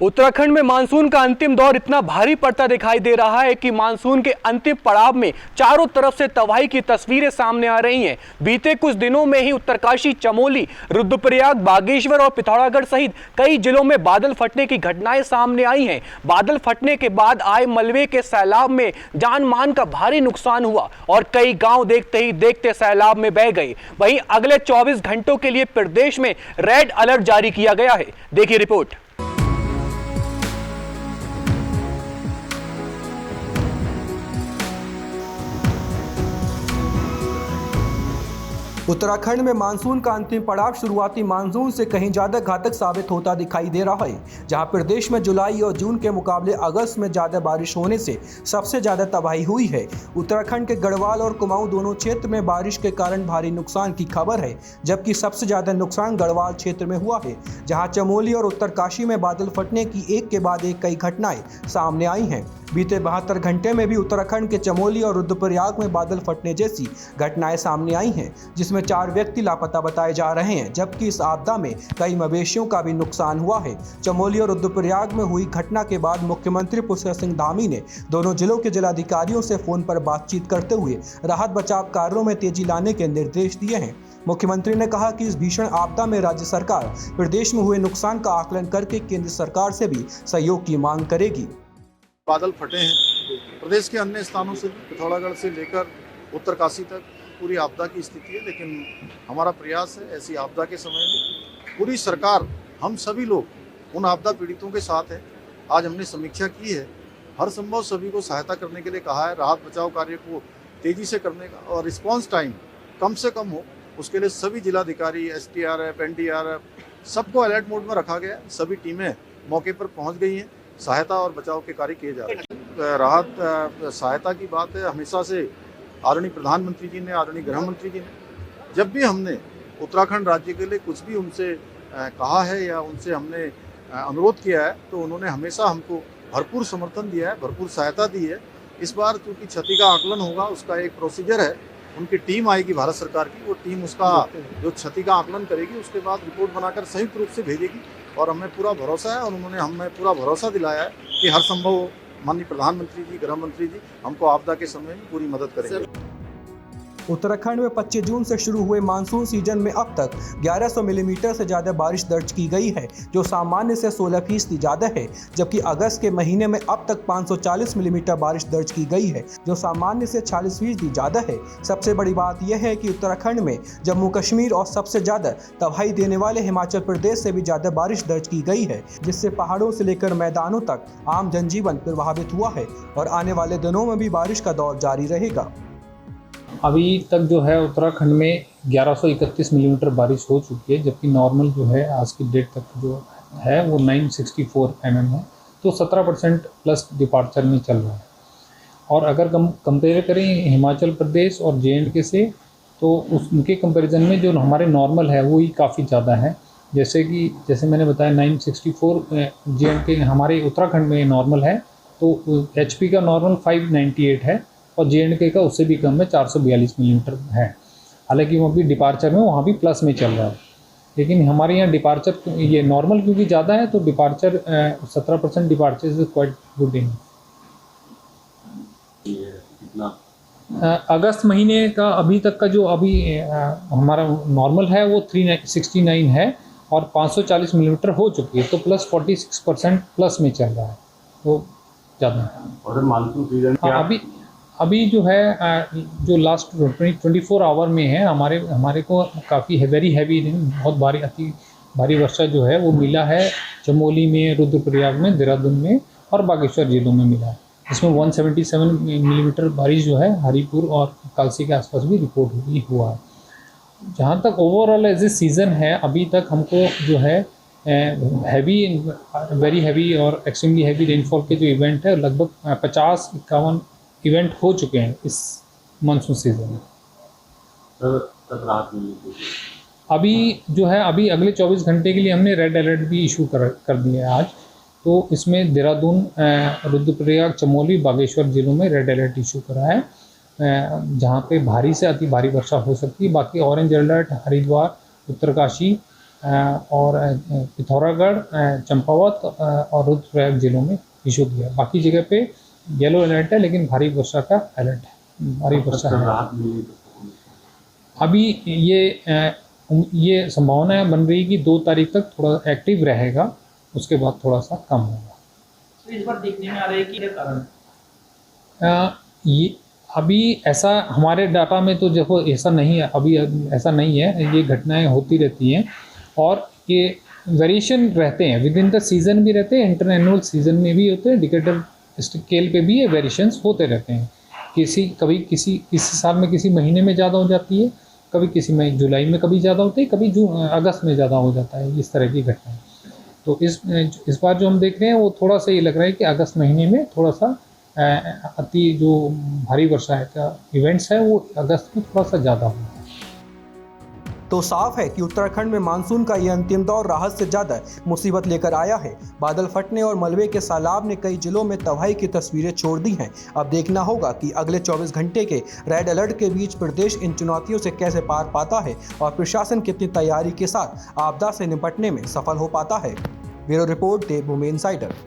उत्तराखंड में मानसून का अंतिम दौर इतना भारी पड़ता दिखाई दे रहा है कि मानसून के अंतिम पड़ाव में चारों तरफ से तबाही की तस्वीरें सामने आ रही हैं। बीते कुछ दिनों में ही उत्तरकाशी, चमोली, रुद्रप्रयाग, बागेश्वर और पिथौरागढ़ सहित कई जिलों में बादल फटने की घटनाएं सामने आई हैं। बादल फटने के बाद आए मलबे के सैलाब में जान मान का भारी नुकसान हुआ और कई गाँव देखते ही देखते सैलाब में बह गए। वहीं अगले 24 घंटों के लिए प्रदेश में रेड अलर्ट जारी किया गया है। देखिए रिपोर्ट। उत्तराखंड में मानसून का अंतिम पड़ाव शुरुआती मानसून से कहीं ज्यादा घातक साबित होता दिखाई दे रहा है। जहां प्रदेश में जुलाई और जून के मुकाबले अगस्त में ज्यादा बारिश होने से सबसे ज्यादा तबाही हुई है। उत्तराखंड के गढ़वाल और कुमाऊं दोनों क्षेत्र में बारिश के कारण भारी नुकसान की खबर है, जबकि सबसे ज्यादा नुकसान गढ़वाल क्षेत्र में हुआ है, जहाँ चमोली और उत्तरकाशी में बादल फटने की एक के बाद एक कई घटनाएं सामने आई हैं। बीते 72 घंटे में भी उत्तराखंड के चमोली और रुद्रप्रयाग में बादल फटने जैसी घटनाएं सामने आई हैं, जिसमें 4 व्यक्ति लापता बताए जा रहे हैं, जबकि इस आपदा में कई मवेशियों का भी नुकसान हुआ है। चमोली और रुद्रप्रयाग में हुई घटना के बाद मुख्यमंत्री पुष्कर सिंह धामी ने दोनों जिलों के जिलाधिकारियों से फोन पर बातचीत करते हुए राहत बचाव कार्यों में तेजी लाने के निर्देश दिए हैं। मुख्यमंत्री ने कहा कि इस भीषण आपदा में राज्य सरकार प्रदेश में हुए नुकसान का आकलन करके केंद्र सरकार से भी सहयोग की मांग करेगी। बादल फटे हैं प्रदेश के अन्य स्थानों से, पिथौरागढ़ से लेकर उत्तरकाशी तक पूरी आपदा की स्थिति है, लेकिन हमारा प्रयास है ऐसी आपदा के समय में पूरी सरकार, हम सभी लोग उन आपदा पीड़ितों के साथ हैं। आज हमने समीक्षा की है, हर संभव सभी को सहायता करने के लिए कहा है, राहत बचाव कार्य को तेजी से करने का और रिस्पांस टाइम कम से कम हो, उसके लिए सभी जिलाधिकारी, SDRF, NDRF सबको अलर्ट मोड में रखा गया है। सभी टीमें मौके पर पहुँच गई हैं, सहायता और बचाव के कार्य किए जा रहे हैं। राहत सहायता की बात है, हमेशा से आदरणीय प्रधानमंत्री जी ने, आदरणीय गृह मंत्री जी ने जब भी हमने उत्तराखंड राज्य के लिए कुछ भी उनसे कहा है या उनसे हमने अनुरोध किया है, तो उन्होंने हमेशा हमको भरपूर समर्थन दिया है, भरपूर सहायता दी है। इस बार चूँकि क्षति का आकलन होगा, उसका एक प्रोसीजर है, उनकी टीम आएगी भारत सरकार की, वो टीम उसका जो क्षति का आकलन करेगी, उसके बाद रिपोर्ट बनाकर संयुक्त रूप से भेजेगी और हमें पूरा भरोसा है और उन्होंने हमें पूरा भरोसा दिलाया है कि हर संभव माननीय प्रधानमंत्री जी, गृह मंत्री जी हमको आपदा के समय में पूरी मदद करेंगे। उत्तराखंड में 25 जून से शुरू हुए मानसून सीजन में अब तक 1100 मिलीमीटर से ज़्यादा बारिश दर्ज की गई है, जो सामान्य से 16% ज़्यादा है, जबकि अगस्त के महीने में अब तक 540 मिलीमीटर बारिश दर्ज की गई है, जो सामान्य से 40% ज़्यादा है। सबसे बड़ी बात यह है कि उत्तराखंड में जम्मू कश्मीर और सबसे ज़्यादा तबाही देने वाले हिमाचल प्रदेश से भी ज़्यादा बारिश दर्ज की गई है, जिससे पहाड़ों से लेकर मैदानों तक आम जनजीवन प्रभावित हुआ है और आने वाले दिनों में भी बारिश का दौर जारी रहेगा। अभी तक जो है उत्तराखंड में 1131 मिलीमीटर बारिश हो चुकी है, जबकि नॉर्मल जो है आज की डेट तक जो है वो 964 mm है, तो 17% प्लस डिपार्चर में चल रहा है। और अगर कंपेयर करें हिमाचल प्रदेश और JNK से, तो उनके कंपैरिजन में जो हमारे नॉर्मल है वो ही काफ़ी ज़्यादा है। जैसे मैंने बताया 964 JNK हमारे उत्तराखंड में नॉर्मल है, तो HP का नॉर्मल 598 है और JNK का उससे भी कम है, 442 मिलीमीटर है। हालांकि वो भी डिपार्चर में वहाँ भी प्लस में चल रहा है, लेकिन हमारे यहाँ डिपार्चर ये नॉर्मल क्योंकि ज़्यादा है, तो departure 17% departure is quite good in. अगस्त महीने का अभी तक का जो अभी हमारा नॉर्मल है वो 369 है और 540 मिलीमीटर हो चुकी है, तो प्लस 46% प्लस में चल रहा है, वो ज़्यादा है। और मानसून सीजन अभी जो है जो लास्ट 24 आवर में है, हमारे को काफ़ी वेरी हैवी, बहुत अति भारी वर्षा जो है वो मिला है चमोली में, रुद्रप्रयाग में, देहरादून में और बागेश्वर जिलों में मिला है। इसमें 177 मिलीमीटर बारिश जो है हरिपुर और कालसी के आसपास भी रिपोर्ट हुआ है। जहाँ तक ओवरऑल एज ए सीज़न है, अभी तक हमको जो है वेरी हैवी और एक्सट्रीमली हैवी रेनफॉल के जो इवेंट है लगभग 50-51 इवेंट हो चुके हैं इस मानसून सीजन में। अभी जो है अभी अगले 24 घंटे के लिए हमने रेड अलर्ट भी इशू कर दिया है आज, तो इसमें देहरादून, रुद्रप्रयाग, चमोली, बागेश्वर जिलों में रेड अलर्ट इशू करा है, जहाँ पे भारी से अति भारी वर्षा हो सकती है। बाकी ऑरेंज अलर्ट हरिद्वार, उत्तरकाशी, और पिथौरागढ़, चंपावत और रुद्रप्रयाग जिलों में इशू किया। बाकी जगह पे येलो अलर्ट है, लेकिन भारी वर्षा का अलर्ट है, भारी वर्षा है। अभी ये संभावना बन रही है कि 2 तारीख तक थोड़ा एक्टिव रहेगा, उसके बाद थोड़ा सा कम होगा। तो इस बार देखने में आ रहा है कि क्या कारण ये अभी ऐसा हमारे डाटा में तो देखो ऐसा नहीं है, अभी ऐसा नहीं है, ये घटनाएं होती रहती हैं और ये वेरिएशन रहते हैं, विद इन द सीज़न भी रहते हैं, इंटर एनुअल सीज़न में भी होते हैं, डिकेडल स्केल पे भी ये वेरिएशंस होते रहते हैं। कभी किसी साल में किसी महीने में ज़्यादा हो जाती है, कभी किसी में जुलाई में कभी ज़्यादा होती है, कभी अगस्त में ज़्यादा हो जाता है, इस तरह की घटनाएं। तो इस बार जो हम देख रहे हैं वो थोड़ा सा ये लग रहा है कि अगस्त महीने में थोड़ा सा अति जो भारी वर्षा का इवेंट्स है वो अगस्त में थोड़ा सा ज़्यादा होगा। तो साफ है कि उत्तराखंड में मानसून का यह अंतिम दौर राहत से ज़्यादा मुसीबत लेकर आया है। बादल फटने और मलबे के सैलाब ने कई जिलों में तबाही की तस्वीरें छोड़ दी हैं। अब देखना होगा कि अगले 24 घंटे के रेड अलर्ट के बीच प्रदेश इन चुनौतियों से कैसे पार पाता है और प्रशासन कितनी तैयारी के साथ आपदा से निपटने में सफल हो पाता है। ब्यूरो रिपोर्ट देवभूमि इनसाइडर।